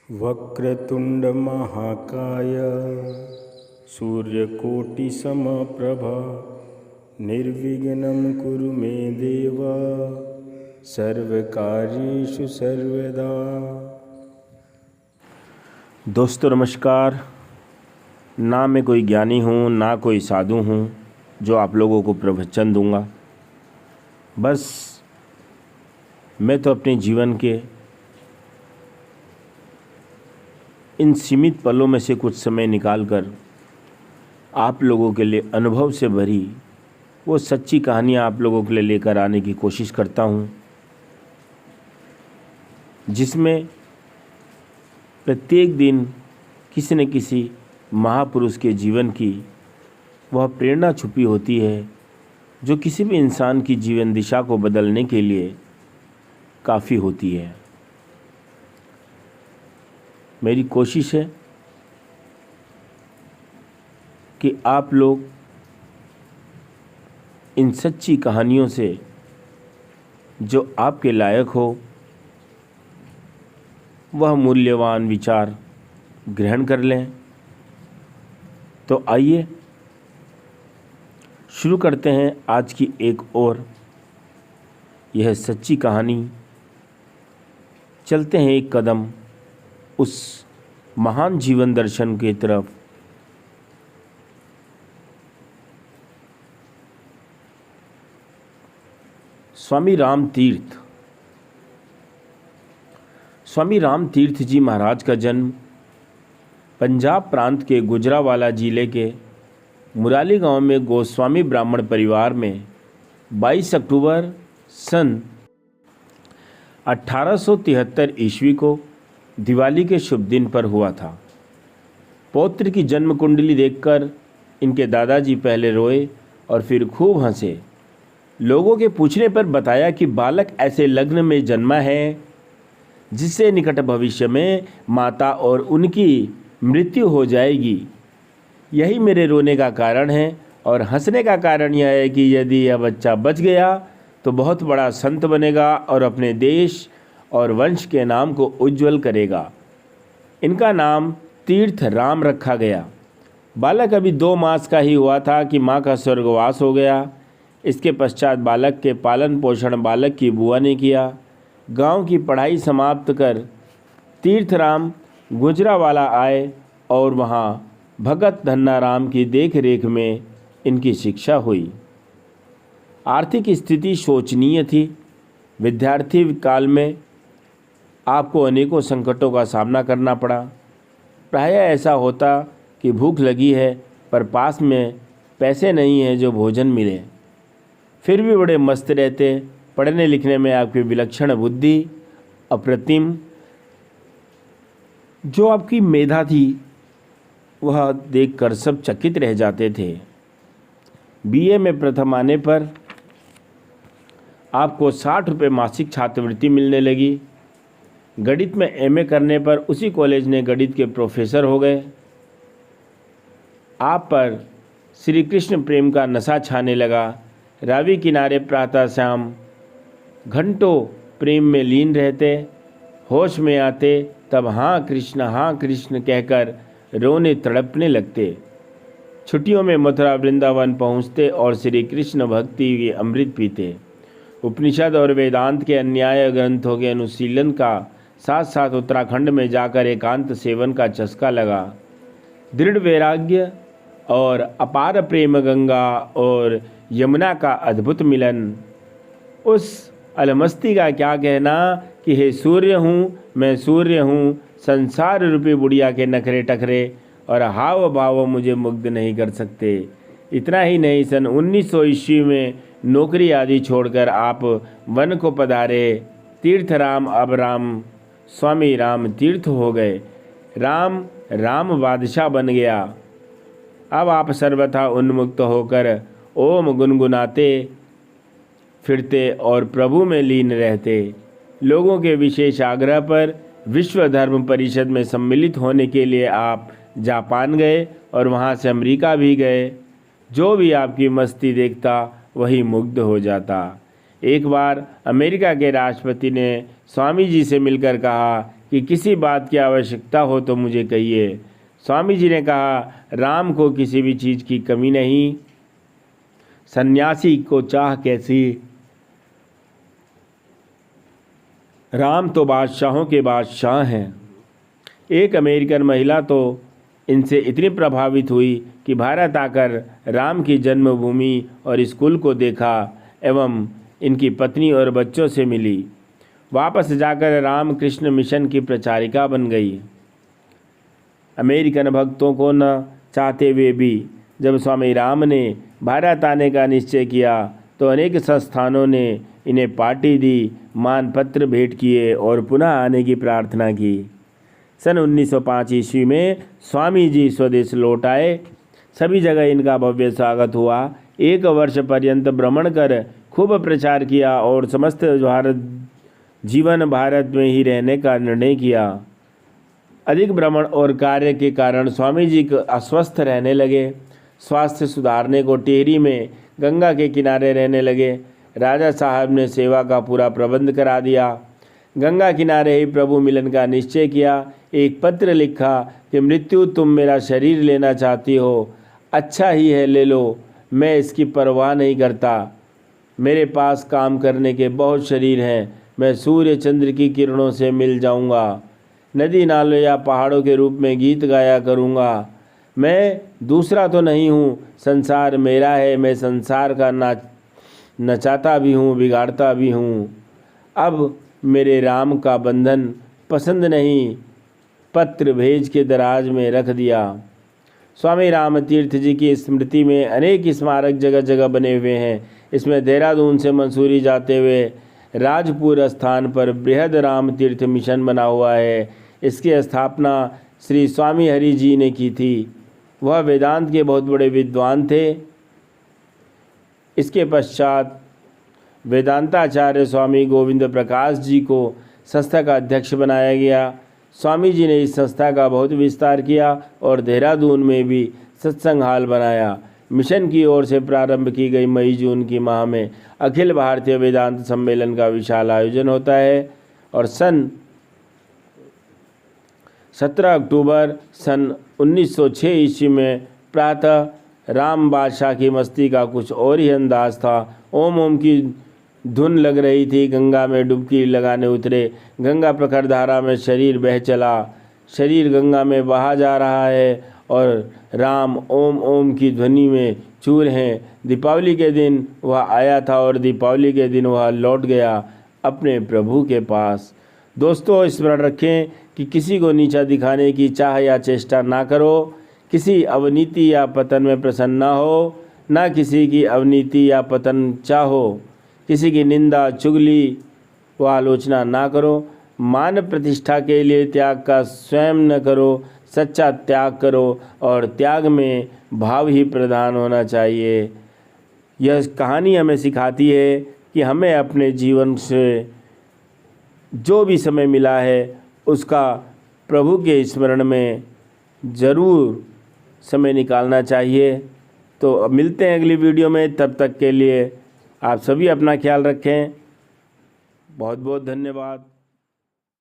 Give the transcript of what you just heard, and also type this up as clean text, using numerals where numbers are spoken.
वक्रतुण्डमहाकाय सूर्यकोटिसमप्रभा निर्विघ्नं कुरु मे देव सर्वकार्येषु सर्वदा। दोस्तों नमस्कार। ना मैं कोई ज्ञानी हूँ ना कोई साधु हूँ जो आप लोगों को प्रवचन दूंगा। बस मैं तो अपने जीवन के इन सीमित पलों में से कुछ समय निकालकर आप लोगों के लिए अनुभव से भरी वो सच्ची कहानियाँ आप लोगों के लिए लेकर आने की कोशिश करता हूँ, जिसमें प्रत्येक दिन किसी न किसी महापुरुष के जीवन की वह प्रेरणा छुपी होती है जो किसी भी इंसान की जीवन दिशा को बदलने के लिए काफ़ी होती है। मेरी कोशिश है कि आप लोग इन सच्ची कहानियों से जो आपके लायक हो वह मूल्यवान विचार ग्रहण कर लें। तो आइए शुरू करते हैं आज की एक और यह सच्ची कहानी। चलते हैं एक कदम उस महान जीवन दर्शन की तरफ स्वामी राम तीर्थ जी महाराज का जन्म पंजाब प्रांत के गुजरावाला जिले के मुराली गांव में गोस्वामी ब्राह्मण परिवार में 22 अक्टूबर सन 1873 ईस्वी को दिवाली के शुभ दिन पर हुआ था। पौत्र की जन्म कुंडली देखकर इनके दादाजी पहले रोए और फिर खूब हंसे। लोगों के पूछने पर बताया कि बालक ऐसे लग्न में जन्मा है जिससे निकट भविष्य में माता और उनकी मृत्यु हो जाएगी। यही मेरे रोने का कारण है और हंसने का कारण यह है कि यदि यह बच्चा बच गया तो बहुत बड़ा संत बनेगा और अपने देश और वंश के नाम को उज्जवल करेगा। इनका नाम तीर्थ राम रखा गया। बालक अभी 2 मास का ही हुआ था कि माँ का स्वर्गवास हो गया। इसके पश्चात बालक के पालन पोषण बालक की बुआ ने किया। गांव की पढ़ाई समाप्त कर तीर्थ राम गुजरावाला आए और वहाँ भगत धन्ना राम की देख रेख में इनकी शिक्षा हुई। आर्थिक स्थिति शोचनीय थी। विद्यार्थी काल में आपको अनेकों संकटों का सामना करना पड़ा। प्रायः ऐसा होता कि भूख लगी है पर पास में पैसे नहीं हैं जो भोजन मिले। फिर भी बड़े मस्त रहते। पढ़ने लिखने में आपकी विलक्षण बुद्धि, अप्रतिम जो आपकी मेधा थी वह देखकर सब चकित रह जाते थे। बीए में प्रथम आने पर आपको 60 रुपये मासिक छात्रवृत्ति मिलने लगी। गणित में एमए करने पर उसी कॉलेज ने गणित के प्रोफेसर हो गए। आप पर श्री कृष्ण प्रेम का नशा छाने लगा। रावी किनारे प्रातः शाम घंटों प्रेम में लीन रहते। होश में आते तब हाँ कृष्ण कहकर रोने तड़पने लगते। छुट्टियों में मथुरा वृंदावन पहुँचते और श्री कृष्ण भक्ति के अमृत पीते। उपनिषद और वेदांत के अन्याय ग्रंथों के अनुशीलन का साथ साथ उत्तराखंड में जाकर एकांत सेवन का चस्का लगा। दृढ़ वैराग्य और अपार प्रेम गंगा और यमुना का अद्भुत मिलन। उस अलमस्ती का क्या कहना कि हे सूर्य हूँ मैं सूर्य हूँ, संसार रूपी बुढ़िया के नखरे टखरे और हाव भाव मुझे मुग्ध नहीं कर सकते। इतना ही नहीं, सन 1900 ईस्वी में नौकरी आदि छोड़कर आप वन को पधारे। तीर्थ राम अब राम स्वामी राम तीर्थ हो गए। राम बादशाह बन गया। अब आप सर्वथा उन्मुक्त होकर ओम गुनगुनाते फिरते और प्रभु में लीन रहते। लोगों के विशेष आग्रह पर विश्व धर्म परिषद में सम्मिलित होने के लिए आप जापान गए और वहाँ से अमेरिका भी गए। जो भी आपकी मस्ती देखता वही मुग्ध हो जाता। एक बार अमेरिका के राष्ट्रपति ने स्वामी जी से मिलकर कहा कि किसी बात की आवश्यकता हो तो मुझे कहिए। स्वामी जी ने कहा, राम को किसी भी चीज़ की कमी नहीं, सन्यासी को चाह कैसी, राम तो बादशाहों के बादशाह हैं। एक अमेरिकन महिला तो इनसे इतनी प्रभावित हुई कि भारत आकर राम की जन्मभूमि और स्कूल को देखा एवं इनकी पत्नी और बच्चों से मिली। वापस जाकर रामकृष्ण मिशन की प्रचारिका बन गई। अमेरिकन भक्तों को न चाहते हुए भी जब स्वामी राम ने भारत आने का निश्चय किया तो अनेक संस्थानों ने इन्हें पार्टी दी, मानपत्र भेंट किए और पुनः आने की प्रार्थना की। सन 1905 ईस्वी में स्वामी जी स्वदेश लौट आए। सभी जगह इनका भव्य स्वागत हुआ। 1 वर्ष पर्यंत भ्रमण कर खूब प्रचार किया और समस्त जीवन भारत में ही रहने का निर्णय किया। अधिक भ्रमण और कार्य के कारण स्वामी जी अस्वस्थ रहने लगे। स्वास्थ्य सुधारने को टिहरी में गंगा के किनारे रहने लगे। राजा साहब ने सेवा का पूरा प्रबंध करा दिया। गंगा किनारे ही प्रभु मिलन का निश्चय किया। एक पत्र लिखा कि मृत्यु तुम मेरा शरीर लेना चाहती हो, अच्छा ही है, ले लो, मैं इसकी परवाह नहीं करता। मेरे पास काम करने के बहुत शरीर हैं, मैं सूर्य चंद्र की किरणों से मिल जाऊंगा, नदी नालों या पहाड़ों के रूप में गीत गाया करूंगा। मैं दूसरा तो नहीं हूँ, संसार मेरा है, मैं संसार का नचाता भी हूँ, बिगाड़ता भी हूँ। अब मेरे राम का बंधन पसंद नहीं, पत्र भेज के दराज में रख दिया। स्वामी राम तीर्थ जी की स्मृति में अनेक स्मारक जगह जगह बने हुए हैं। इसमें देहरादून से मंसूरी जाते हुए राजपुर स्थान पर बृहद राम तीर्थ मिशन बना हुआ है। इसकी स्थापना श्री स्वामी हरि जी ने की थी। वह वेदांत के बहुत बड़े विद्वान थे। इसके पश्चात वेदांताचार्य स्वामी गोविंद प्रकाश जी को संस्था का अध्यक्ष बनाया गया। स्वामी जी ने इस संस्था का बहुत विस्तार किया और देहरादून में भी सत्संग हाल बनाया। मिशन की ओर से प्रारंभ की गई मई जून की माह में अखिल भारतीय वेदांत सम्मेलन का विशाल आयोजन होता है और सन 17 अक्टूबर सन 1906 ईस्वी में प्रातः राम बादशाह की मस्ती का कुछ और ही अंदाज था। ओम ओम की धुन लग रही थी। गंगा में डुबकी लगाने उतरे। गंगा प्रखर धारा में शरीर बह चला। शरीर गंगा में बहा जा रहा है और राम ओम ओम की ध्वनि में चूर हैं। दीपावली के दिन वह आया था और दीपावली के दिन वह लौट गया अपने प्रभु के पास। दोस्तों, स्मरण रखें कि किसी को नीचा दिखाने की चाह या चेष्टा ना करो। किसी अवनीति या पतन में प्रसन्न ना हो, ना किसी की अवनीति या पतन चाहो। किसी की निंदा, चुगली व आलोचना ना करो। मान प्रतिष्ठा के लिए त्याग का स्वयं न करो। सच्चा त्याग करो और त्याग में भाव ही प्रधान होना चाहिए। यह कहानी हमें सिखाती है कि हमें अपने जीवन से जो भी समय मिला है उसका प्रभु के स्मरण में ज़रूर समय निकालना चाहिए। तो मिलते हैं अगली वीडियो में। तब तक के लिए आप सभी अपना ख्याल रखें। बहुत बहुत धन्यवाद।